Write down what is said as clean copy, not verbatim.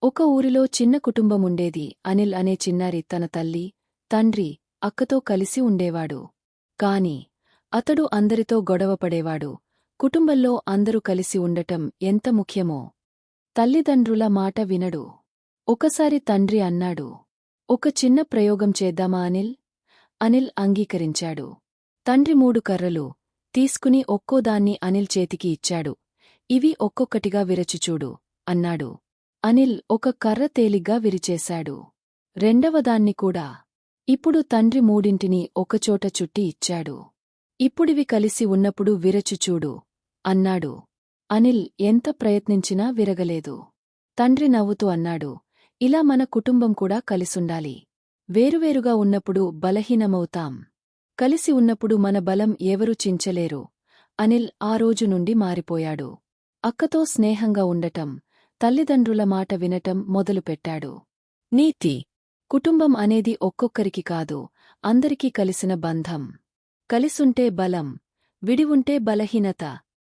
ఒక ఊరిలో చిన్న కుటుంబముండేది. అనిల్ అనే చిన్నారి తన తల్లి, తండ్రి, అక్కతో కలిసి ఉండేవాడు. కాని అతడు అందరితో గొడవపడేవాడు. కుటుంబంలో అందరూ కలిసి ఉండటం ఎంత ముఖ్యమో తల్లిదండ్రుల మాట వినడు. ఒకసారి తండ్రి అన్నాడు, ఒక చిన్న ప్రయోగం చేద్దామా అనిల్? అనిల్ అంగీకరించాడు. తండ్రి 3 కర్రలు తీసుకుని ఒక్కోదాన్ని అనిల్ చేతికి ఇచ్చాడు. ఇవి ఒక్కొక్కటిగా విరచిచూడు అన్నాడు. అనిల్ ఒక కర్ర తేలిగ్గా విరిచేశాడు. రెండవదాన్ని కూడా. ఇప్పుడు తండ్రి 3 ఒకచోట చుట్టి ఇచ్చాడు. ఇప్పుడివి కలిసి ఉన్నప్పుడు విరచిచూడు అన్నాడు. అనిల్ ఎంత ప్రయత్నించినా విరగలేదు. తండ్రి నవ్వుతూ అన్నాడు, ఇలా మన కుటుంబం కూడా కలిసుండాలి. వేరువేరుగా ఉన్నప్పుడు బలహీనమవుతాం. కలిసి ఉన్నప్పుడు మన బలం ఎవరూ చించలేరు. అనిల్ ఆ రోజు నుండి మారిపోయాడు. అక్కతో స్నేహంగా ఉండటం, తల్లిదండ్రుల మాట వినటం మొదలుపెట్టాడు. నీతి: కుటుంబం అనేది ఒక్కొక్కరికి కాదు, అందరికీ కలిసిన బంధం. కలిసుంటే బలం, విడివుంటే బలహీనత.